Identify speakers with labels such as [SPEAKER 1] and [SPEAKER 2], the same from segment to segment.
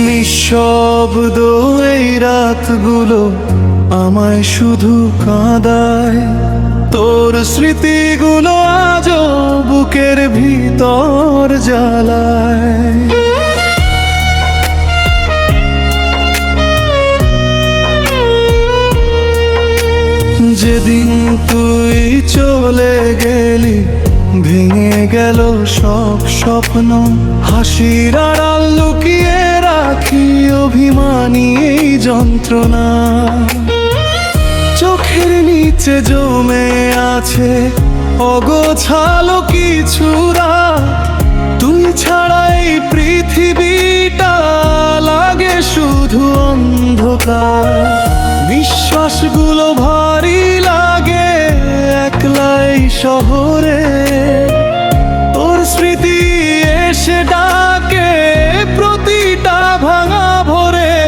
[SPEAKER 1] নিঃশব্দ এই রাতগুলো আমায় শুধু কাঁদায়, তোর স্মৃতিগুলো আজও বুকের ভিতর জ্বালায়। যেদিন তুই চলে গেলি ভেঙে গেল সব স্বপ্ন, হাসির আড়াল লুকিয়ে রাখি অভিমানী এই যন্ত্রণা। চোখের নিচে জমে আছে অগোছালো কিছু রাত, তুই ছাড়া এই পৃথিবীটা লাগে শুধু অন্ধকার। নিঃশ্বাসগুলো ভারী লাগে একলাই শহরে, তোর স্মৃতি এসে ডাকে প্রতিটা ভাঙা ভোরে।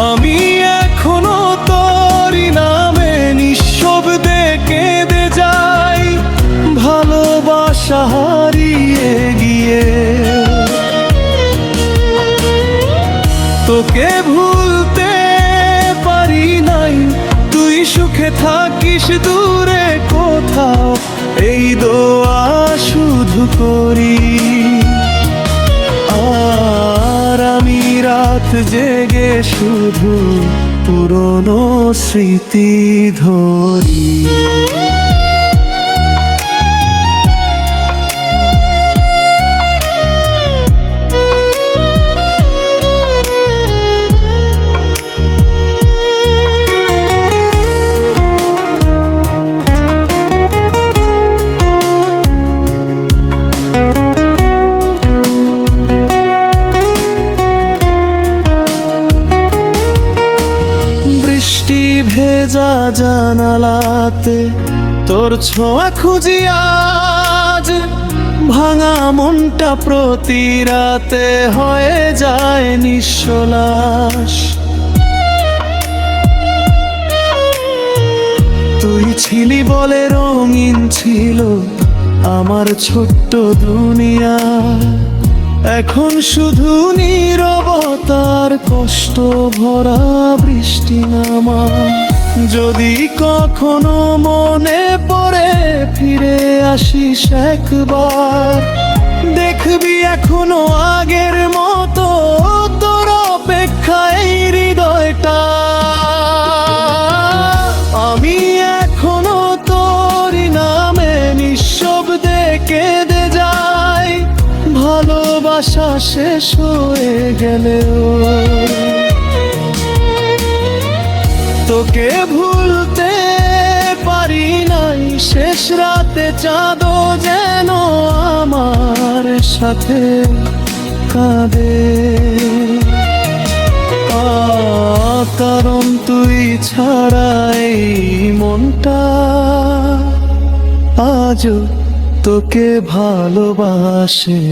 [SPEAKER 1] আমি এখনো তোরই নামে নিঃশব্দে কেঁদে যাই, ভালোবাসা হারিয়ে গিয়ে। তোকে ভুলতে পারি নাই, তুই সুখে থাকিস দূরে কোথাও, এই দোয়া শুধু করি। আর আমি রাত জেগে শুধু পুরনো স্মৃতি ধরি। ভেজা জানালাতে তোর ছোঁয়া খুঁজি আজ, ভাঙা মনটা প্রতি রাতে হয়ে যায় নিঃশ্বাস। তুই ছিলি বলে রঙিন ছিল আমার ছোট্ট দুনিয়া, এখন শুধু নীরবতার কষ্ট ভরা বৃষ্টি নামা। যদি কখনো মনে পড়ে ফিরে আসিস একবার, দেখবি এখনো আগের মতো তোর অপেক্ষায় হৃদয়টা। আমি এখনো তোরই নামে নিঃশব্দে কেঁদে যাই, ভালোবাসা শেষ হয়ে গেলেও তোকে ভুলতে পারি নাই। শেষ রাতে চাঁদও যেন আমার সাথে কাঁদে, কারণ তুই ছাড়া এই মনটা আজও তোকে ভালোবাসে।